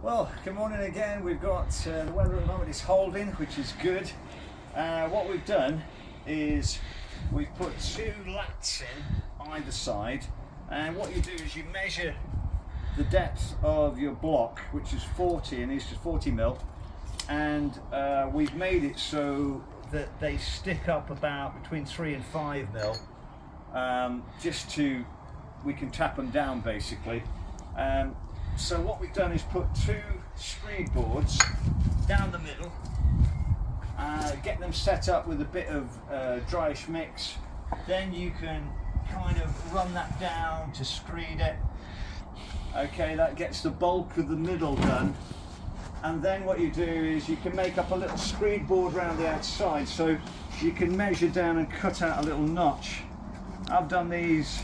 Well, good morning again. We've got the weather at the moment is holding, which is good. What we've done is we've put two lats in either side, and what you do is you measure the depth of your block, which is 40 and is 40 mil, and we've made it so that they stick up about between 3 and 5 mil, we can tap them down basically. So what we've done is put two screed boards down the middle, get them set up with a bit of dryish mix. Then you can kind of run that down to screed it. Okay, that gets the bulk of the middle done. And then what you do is you can make up a little screed board around the outside, so you can measure down and cut out a little notch. I've done these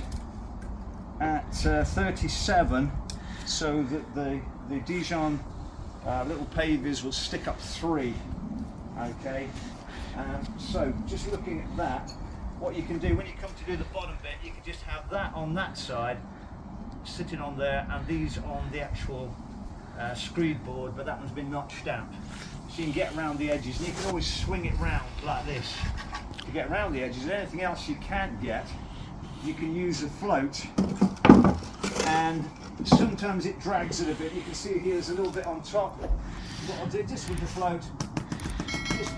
at 37, so that the Dijon little pavers will stick up 3. Okay, so just looking at that, what you can do when you come to do the bottom bit, you can just have that on that side sitting on there, and these on the actual screed board, but that one's been notched out, so you can get around the edges, and you can always swing it round like this to get around the edges. And anything else you can't get, you can use a float, and sometimes it drags it a bit. You can see here there's a little bit on top. What I'll do just with the float, just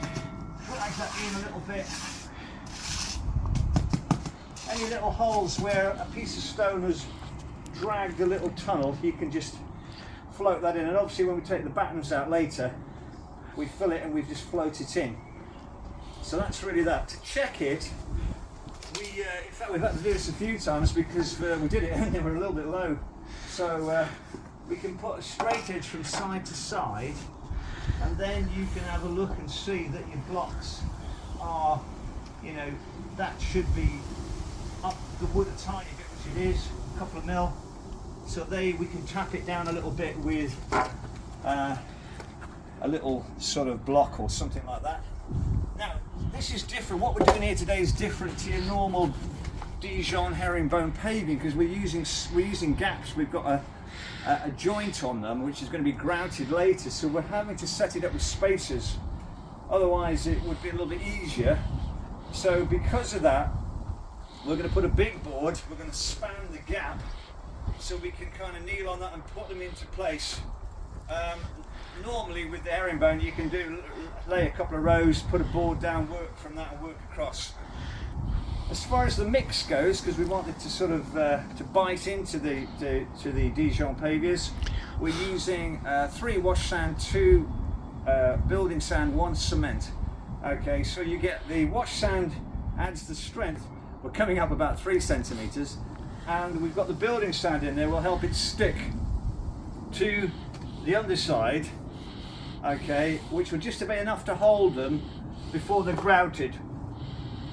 drag that in a little bit. Any little holes where a piece of stone has dragged a little tunnel, you can just float that in. And obviously when we take the battens out later, we fill it and we just float it in. So that's really that. To check it, in fact we've had to do this a few times because we did it and they were a little bit low. So we can put a straight edge from side to side, and then you can have a look and see that your blocks are, that should be up the wood a tiny bit, which it is, a couple of mil. So we can tap it down a little bit with a little sort of block or something like that. Now, this is different. What we're doing here today is different to your normal Dijon herringbone paving, because we're using gaps. We've got a joint on them which is going to be grouted later, so we're having to set it up with spacers. Otherwise it would be a little bit easier. So because of that, we're going to put a big board, we're going to span the gap so we can kind of kneel on that and put them into place. Normally with the herringbone you can lay a couple of rows, put a board down, work from that and work across. As far as the mix goes, because we wanted to sort of to bite into the Dijon pavers, we're using 3 wash sand, 2 building sand, 1 cement. Okay, so you get the wash sand adds the strength. We're coming up about 3 centimeters, and we've got the building sand in there will help it stick to the underside. Okay, which will just be enough to hold them before they're grouted,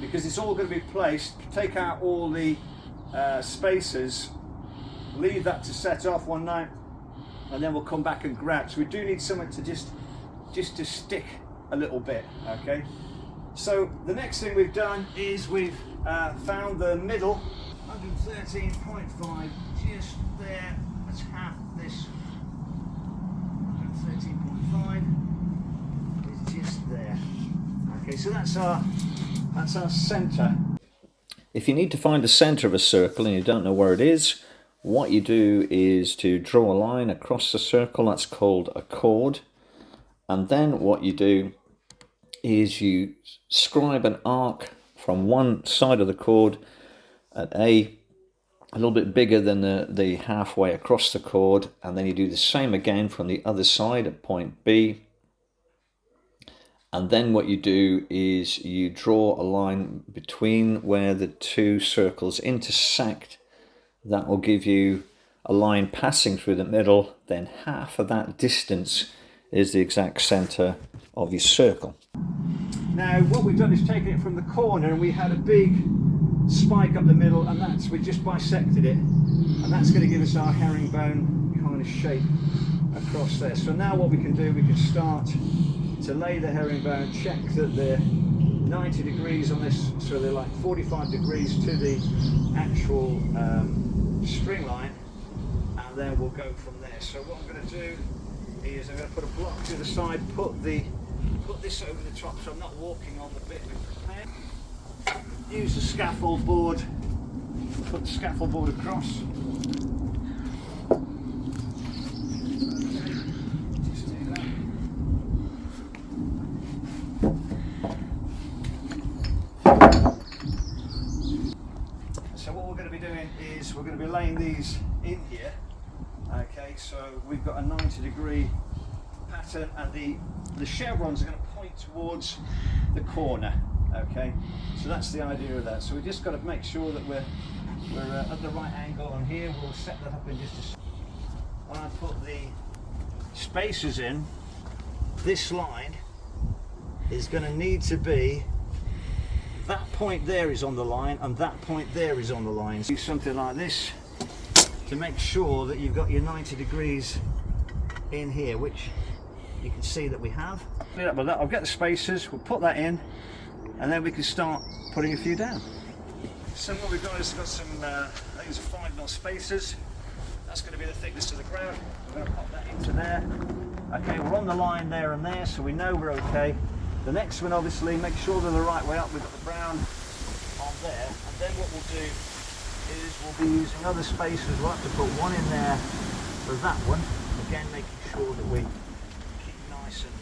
because it's all going to be placed. Take out all the spacers, leave that to set off one night, and then we'll come back and grout. So we do need something to just to stick a little bit. Okay, so the next thing we've done is we've found the middle 113.5 just there. That's half this. 113.5 is just there. Okay, so that's our centre. If you need to find the centre of a circle and you don't know where it is, what you do is to draw a line across the circle. That's called a chord. And then what you do is you scribe an arc from one side of the chord at a little bit bigger than the halfway across the chord, and then you do the same again from the other side at point B. And then what you do is you draw a line between where the two circles intersect. That will give you a line passing through the middle. Then half of that distance is the exact centre of your circle. Now what we've done is taken it from the corner, and we had a big spike up the middle, and we just bisected it, and that's going to give us our herringbone kind of shape across there. So now what we can do, we can start to lay the herringbone, check that they're 90 degrees on this, so they're like 45 degrees to the actual string line, and and then we'll go from there. So what I'm going to do is I'm going to put a block to the side, put this over the top so I'm not walking on the bit we've prepared. Use the scaffold board, put the scaffold board across. Just do that. So what we're going to be doing is we're going to be laying these in here. Okay, so we've got a 90-degree pattern, and the chevrons are going to point towards the corner. Okay, so that's the idea of that. So we just got to make sure that we're at the right angle on here. We'll set that up in just a second. When I put the spacers in, this line is going to need to be, that point there is on the line and that point there is on the line. So do something like this to make sure that you've got your 90 degrees in here, which you can see that we have. I'll get the spacers, we'll put that in, and then we can start putting a few down. So what we've got is got some, I think it's 5mm spacers. That's going to be the thickness of the ground. We're going to pop that into there. Okay, we're on the line there and there, so we know we're okay. The next one, obviously, make sure they're the right way up. We've got the brown on there, and then what we'll do is we'll be using other spacers. We'll have to put one in there for that one. Again, making sure that we keep nice and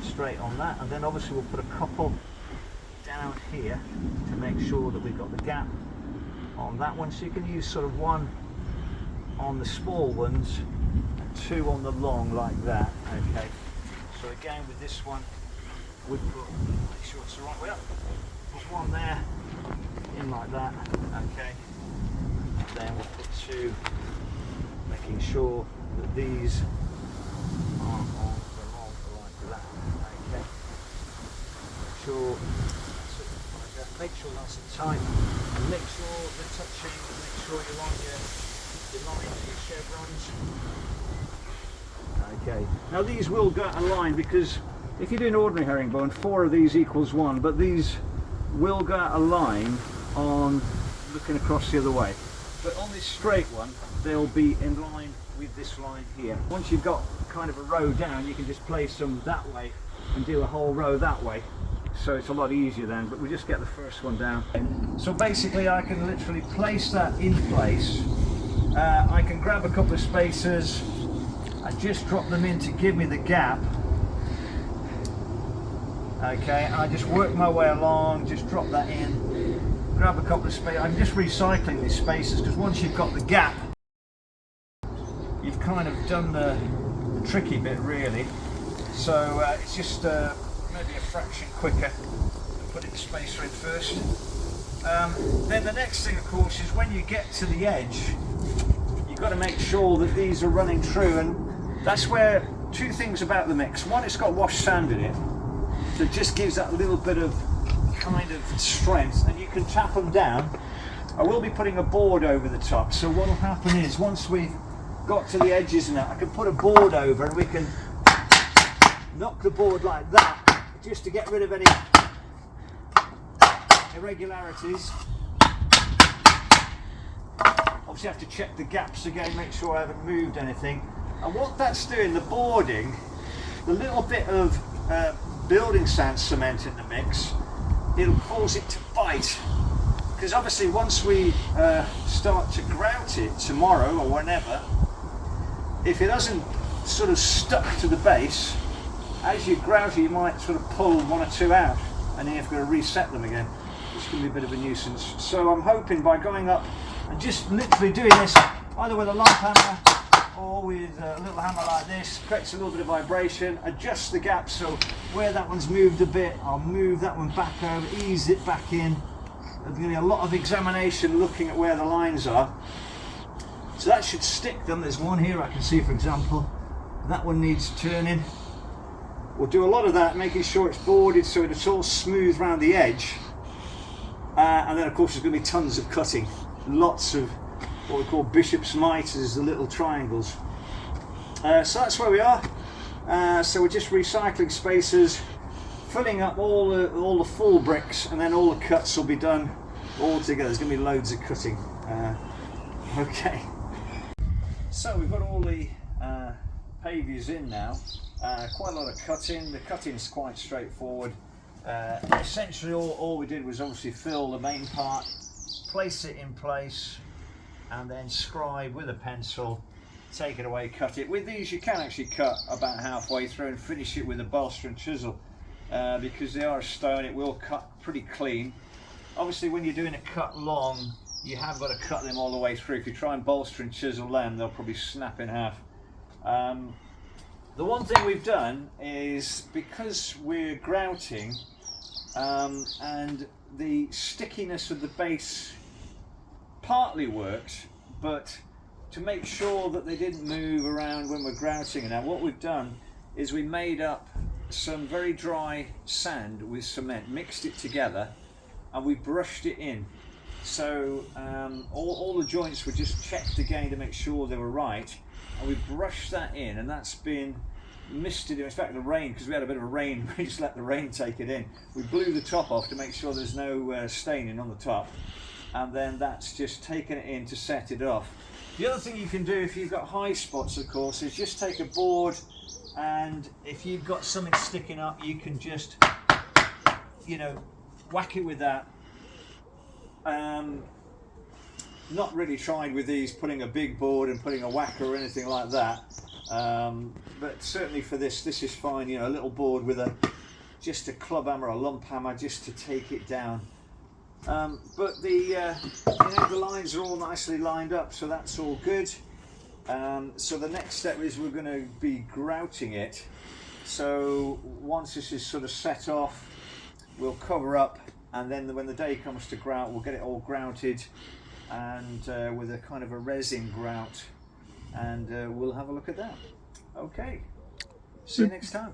straight on that, and then obviously we'll put a couple down here to make sure that we've got the gap on that one. So you can use sort of one on the small ones and two on the long, like that. Okay, so again with this one we put, make sure it's the right way up, put one there in like that. Okay, and then we'll put two, making sure that these are on the wrong like that. Okay, make sure nice and tight, and make sure they're touching, make sure you're on your lines, your chevrons. Okay, now these will go out of line, because if you're doing ordinary herringbone, 4 of these equals 1, but these will go out of line on looking across the other way. But on this straight one, they'll be in line with this line here. Once you've got kind of a row down, you can just place them that way and do a whole row that way. So it's a lot easier then, but we just get the first one down. So basically I can literally place that in place. I can grab a couple of spacers, I just drop them in to give me the gap. Okay, I just work my way along, just drop that in, grab a couple of spacers. I'm just recycling these spacers, because once you've got the gap, you've kind of done the tricky bit really. So it's just maybe a fraction quicker than putting the spacer in first. Then the next thing, of course, is when you get to the edge, you've got to make sure that these are running true, and that's where two things about the mix. One, it's got wash sand in it, that just gives that little bit of kind of strength, and you can tap them down. I will be putting a board over the top, so what will happen is once we've got to the edges and that, I can put a board over and we can knock the board like that, just to get rid of any irregularities. Obviously I have to check the gaps again, make sure I haven't moved anything. And what that's doing, the boarding, the little bit of building sand cement in the mix, it'll cause it to bite. Because obviously once we start to grout it tomorrow or whenever, if it hasn't sort of stuck to the base, as you grout it, you might sort of pull one or two out, and then you've got to reset them again, which can be a bit of a nuisance. So I'm hoping by going up and just literally doing this, either with a lump hammer or with a little hammer like this, creates a little bit of vibration, adjust the gap, so where that one's moved a bit, I'll move that one back over, ease it back in. There's going to be a lot of examination looking at where the lines are. So that should stick them. There's one here I can see, for example, that one needs turning. We'll do a lot of that, making sure it's boarded so it's all smooth around the edge. And then of course there's going to be tons of cutting. Lots of what we call bishop's mitres, the little triangles. So that's where we are. So we're just recycling spacers, filling up all the full bricks, and then all the cuts will be done all together. There's going to be loads of cutting. Okay. So we've got all the pavers in now. Quite a lot of cutting. The cutting's quite straightforward. Essentially all we did was obviously fill the main part, place it in place, and then scribe with a pencil, take it away, cut it. With these you can actually cut about halfway through and finish it with a bolster and chisel, because they are stone, it will cut pretty clean. Obviously when you're doing a cut long, you have got to cut them all the way through. If you try and bolster and chisel them, they'll probably snap in half. The one thing we've done is, because we're grouting, and the stickiness of the base partly worked, but to make sure that they didn't move around when we're grouting, now what we've done is we made up some very dry sand with cement, mixed it together, and we brushed it in. So all the joints were just checked again to make sure they were right, and we brushed that in, and that's been misted. In fact, the rain, because we had a bit of a rain, we just let the rain take it in. We blew the top off to make sure there's no staining on the top, and then that's just taken it in to set it off. The other thing you can do if you've got high spots, of course, is just take a board, and if you've got something sticking up, you can just, you know, whack it with that. Not really tried with these putting a big board and putting a whacker or anything like that, but certainly for this is fine. You know, a little board with just a club hammer, a lump hammer, just to take it down. But the the lines are all nicely lined up, so that's all good. So the next step is we're going to be grouting it. So once this is sort of set off, we'll cover up, and then when the day comes to grout, we'll get it all grouted, and with a kind of a resin grout, and we'll have a look at that. Okay, see you next time.